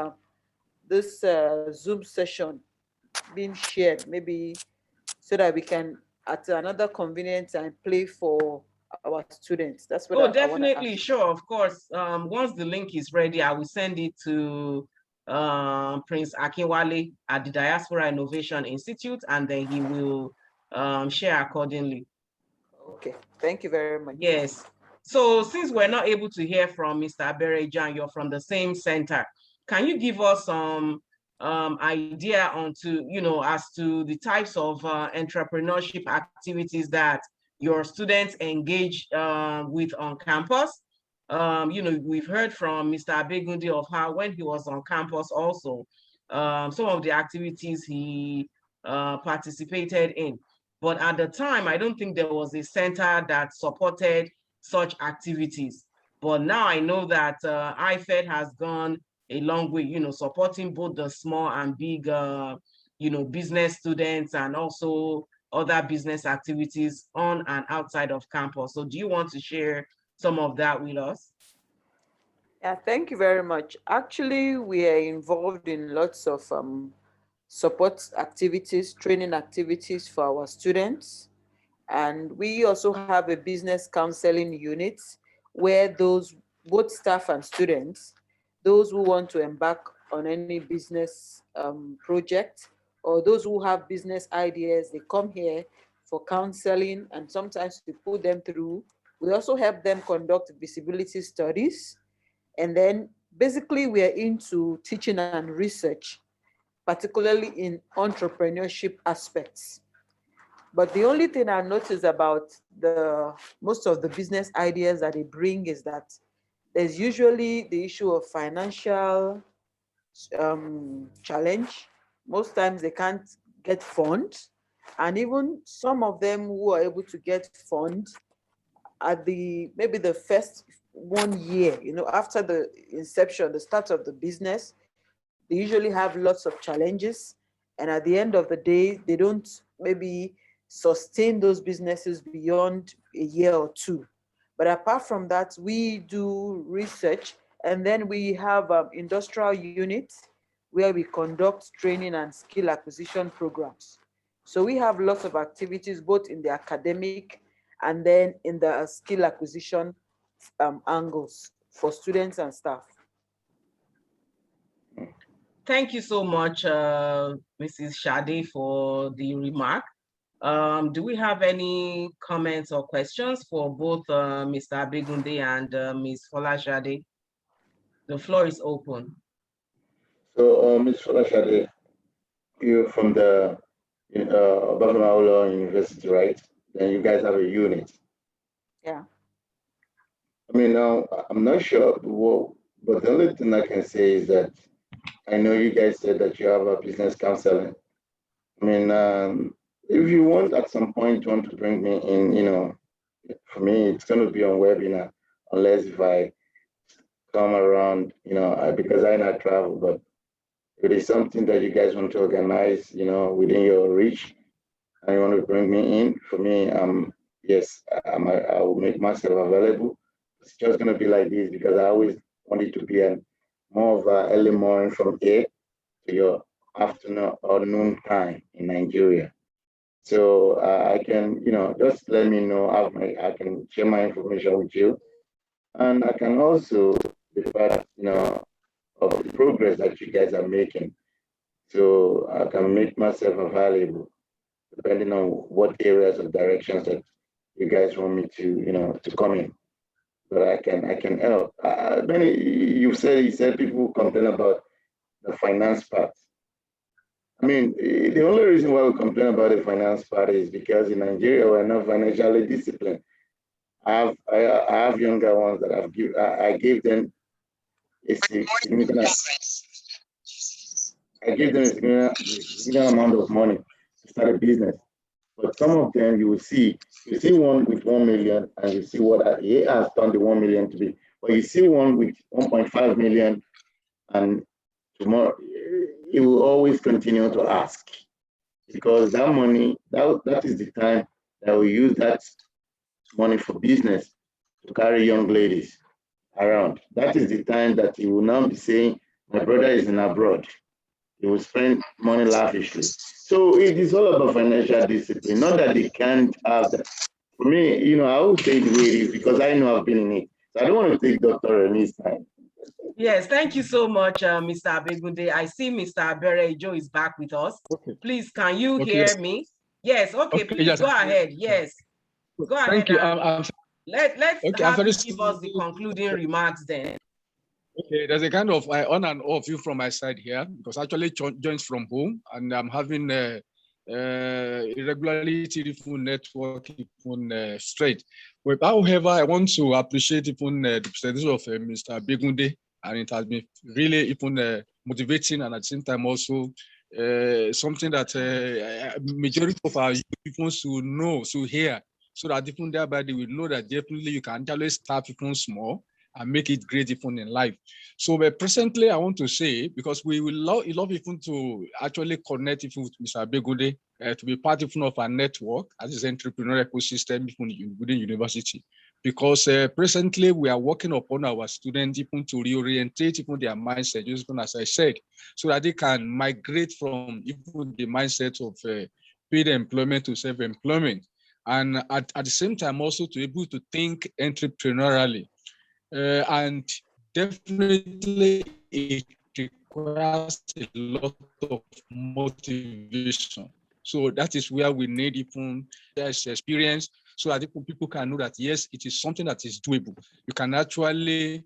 this Zoom session being shared, maybe so that we can, at another convenient time, play for our students. That's what definitely, sure, of course. Once the link is ready, I will send it to Prince Akinwale at the Diaspora Innovation Institute, and then he will share accordingly. Okay, thank you very much. Yes. So since we're not able to hear from Mr. Aberejo, you're from the same center, can you give us some idea as to the types of entrepreneurship activities that your students engage with on campus? We've heard from Mr. Abegunde of how when he was on campus also, some of the activities he participated in. But at the time, I don't think there was a center that supported such activities. But now I know that IFED has gone a long way, supporting both the small and big, business students, and also other business activities on and outside of campus. So do you want to share some of that with us? Yeah, thank you very much. Actually, we are involved in lots of support activities, training activities for our students. And we also have a business counseling unit where both staff and students, those who want to embark on any business project, or those who have business ideas, they come here for counseling, and sometimes we put them through. We also help them conduct visibility studies. And then basically we're into teaching and research, particularly in entrepreneurship aspects. But the only thing I noticed about most of the business ideas that they bring is that there's usually the issue of financial challenge. Most times they can't get funds, and even some of them who are able to get funds at maybe the first 1 year, after the inception, the start of the business, they usually have lots of challenges, and at the end of the day, they don't maybe sustain those businesses beyond a year or two. But apart from that, we do research, and then we have industrial units where we conduct training and skill acquisition programs. So we have lots of activities, both in the academic and then in the skill acquisition angles for students and staff. Thank you so much, Mrs. Shade, for the remark. Do we have any comments or questions for both Mr. Abegunde and Ms. Folashade? The floor is open. So, Ms. Folashade, you're from the Obafemi Awolowo University, right? Then you guys have a unit. Yeah. I mean, now, I'm not sure but the only thing I can say is that I know you guys said that you have a business counseling. I mean, if you want at some point you want to bring me in, for me, it's going to be on webinar, unless if I come around, because I not travel, but if it is something that you guys want to organize, within your reach, and you want to bring me in, for me, yes, I will make myself available. It's just going to be like this because I always want it to be more of an early morning from 8 to your afternoon or noon time in Nigeria. So I can, just let me know. I can share my information with you, and I can also be part, of the progress that you guys are making. So I can make myself available depending on what areas or directions that you guys want me to, to come in. But I can help. You said people complain about the finance part. I mean, the only reason why we complain about the finance part is because in Nigeria we're not financially disciplined. I have younger ones that I gave them a significant amount of money to start a business. But some of them you see one with 1 million and you see what he has done the 1 million to be. But you see one with 1.5 million and tomorrow he will always continue to ask because that money, that is the time that we use that money for business to carry young ladies around. That is the time that he will now be saying, my brother is in abroad. He will spend money lavishly. So it is all about financial discipline, not that they can't have that. For me, I will say the way it is because I know I've been in it. So I don't want to take Dr. Reni's time. Yes, thank you so much, Mr. Abegunde. I see Mr. Aberejo is back with us. Okay. Please, can you hear me? Yes, okay, please yes, go ahead. Yes, go ahead. Thank you. Let's okay, have you give us the concluding remarks then. Okay, there's a kind of on and off view from my side here because I actually joins from home and I'm having irregularity even network even straight. But however, I want to appreciate even the presentation of Mr. Abegunde, and it has been really even motivating and at the same time also something that majority of our people should know, should hear, so that even thereby they will know that definitely you can always start even small and make it great even in life. So presently, I want to say, because we will love even to actually connect even with Mr. Abegunde to be part even of our network as this entrepreneurial ecosystem even within university. Because presently we are working upon our students even to reorientate even their mindset, just as I said, so that they can migrate from even the mindset of paid employment to self-employment. And at the same time also to be able to think entrepreneurially. And definitely it requires a lot of motivation. So that is where we need even experience, so that people can know that yes, it is something that is doable. You can actually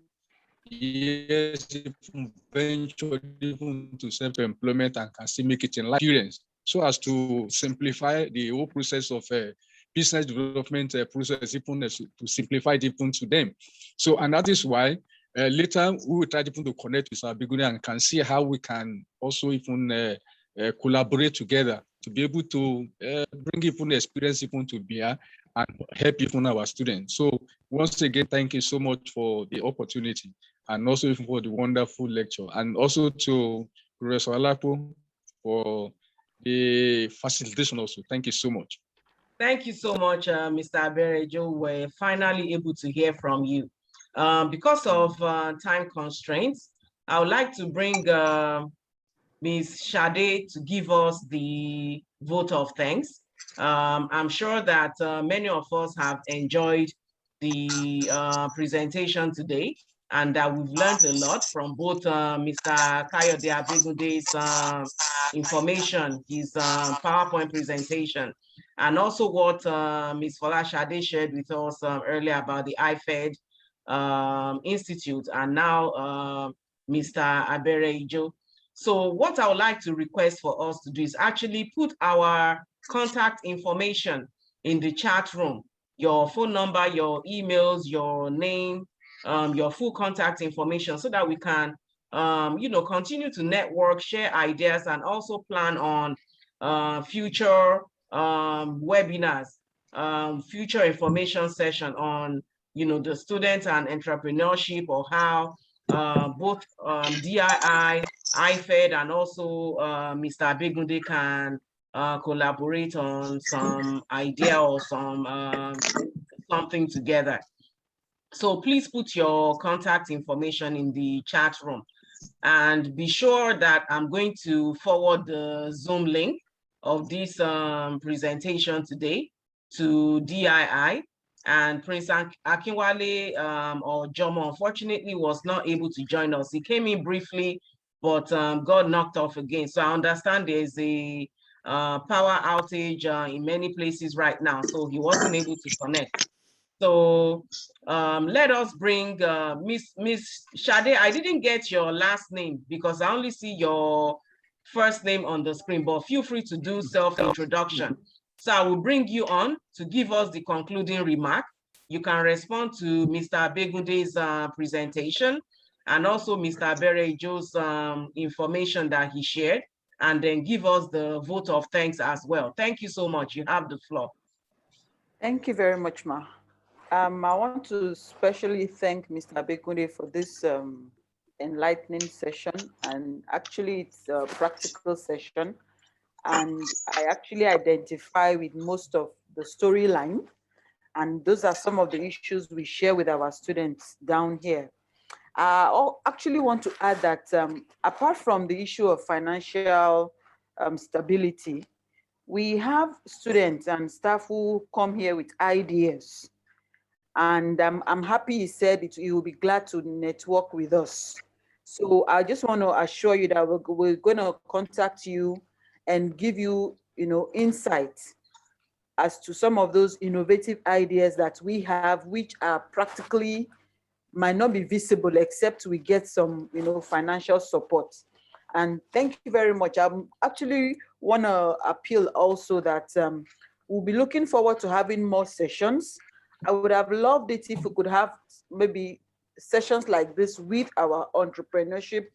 yes, even venture even to self-employment and can still make it in life experience, so as to simplify the whole process of business development process, even to simplify it even to them. So, and that is why later we will try even to connect with our beginner and can see how we can also even collaborate together to be able to bring even experience even to bear and help even our students. So once again, thank you so much for the opportunity and also even for the wonderful lecture, and also to Professor Alapo for the facilitation also. Thank you so much. Thank you so much, Mr. Aberejo. We're finally able to hear from you. Because of time constraints, I would like to bring Ms. Sade to give us the vote of thanks. I'm sure that many of us have enjoyed the presentation today, and that we've learned a lot from both Mr. Kayode Abegunde's information, his PowerPoint presentation, and also what Ms. Folashade shared with us earlier about the IFED Institute, and now Mr. Aberejo. So what I would like to request for us to do is actually put our contact information in the chat room, your phone number, your emails, your name, your full contact information, so that we can, continue to network, share ideas, and also plan on future webinars, future information session on, the student and entrepreneurship, or how both DII, IFED, and also Mr. Abegunde can collaborate on some idea or something together. So please put your contact information in the chat room, and be sure that I'm going to forward the Zoom link of this presentation today to DII. And Prince Akinwale or Jomo, unfortunately, was not able to join us. He came in briefly, but got knocked off again. So I understand there's a power outage in many places right now, so he wasn't able to connect. So let us bring Miss Sade. I didn't get your last name because I only see your first name on the screen, but feel free to do self-introduction. So I will bring you on to give us the concluding remark. You can respond to Mr. Abegunde's presentation, and also Mr. Aberejo's information that he shared, and then give us the vote of thanks as well. Thank you so much. You have the floor. Thank you very much, Ma. I want to especially thank Mr. Abegunde for this enlightening session, and actually it's a practical session, and I actually identify with most of the storyline, and those are some of the issues we share with our students down here. I actually want to add that apart from the issue of financial stability, we have students and staff who come here with ideas. And I'm happy he said he will be glad to network with us. So I just want to assure you that we're going to contact you and give you, insight as to some of those innovative ideas that we have, which are practically might not be visible except we get some, financial support. And thank you very much. I actually want to appeal also that we'll be looking forward to having more sessions. I would have loved it if we could have maybe sessions like this with our entrepreneurship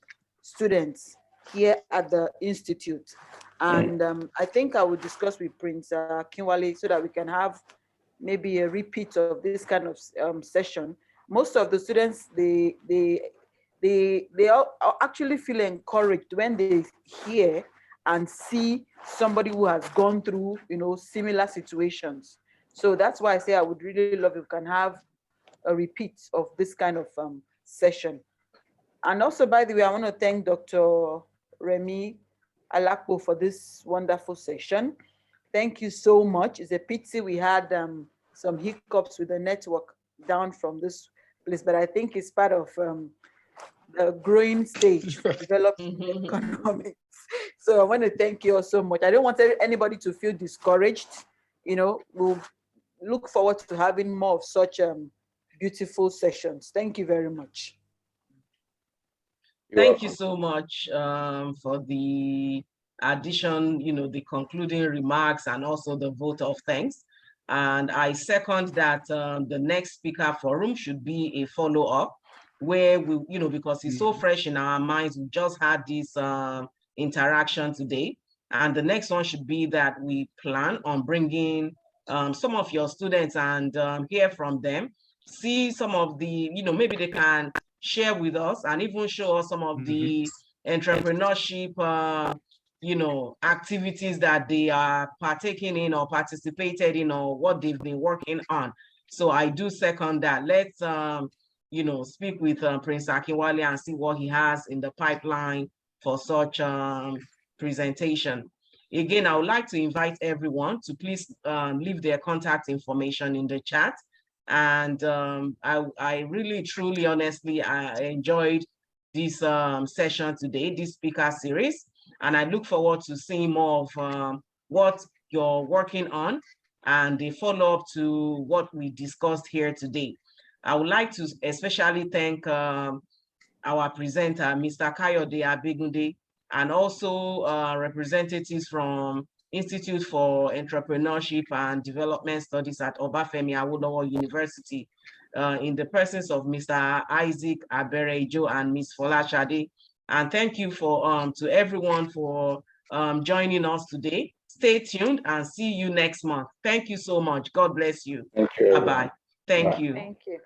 students here at the Institute. And I think I will discuss with Prince Akinwale so that we can have maybe a repeat of this kind of session. Most of the students, they actually feel encouraged when they hear and see somebody who has gone through, similar situations. So that's why I say I would really love if we can have a repeat of this kind of session. And also, by the way, I want to thank Dr. Remy Alakpo for this wonderful session. Thank you so much. It's a pity we had some hiccups with the network down from this place, but I think it's part of the growing stage of developing economics. So I want to thank you all so much. I don't want anybody to feel discouraged. We'll look forward to having more of such beautiful sessions. Thank you very much. Thank you so much for the addition, the concluding remarks and also the vote of thanks. And I second that the next speaker forum should be a follow-up where we, because it's so fresh in our minds, we just had this interaction today. And the next one should be that we plan on bringing some of your students and hear from them, see some of the, maybe they can share with us and even show us some of the entrepreneurship, activities that they are partaking in or participated in or what they've been working on. So I do second that. Let's, speak with Prince Akinwale and see what he has in the pipeline for such presentation. Again, I would like to invite everyone to please leave their contact information in the chat. And I really, truly, honestly, I enjoyed this session today, this speaker series. And I look forward to seeing more of what you're working on and the follow-up to what we discussed here today. I would like to especially thank our presenter, Mr. Kayode Abegunde, and also representatives from Institute for Entrepreneurship and Development Studies at Obafemi Awolowo University, in the presence of Mr. Isaac Aberejo and Ms. Folashade. And thank you to everyone for joining us today. Stay tuned and see you next month. Thank you so much. God bless you. Thank you. Bye-bye. Thank you. Thank you.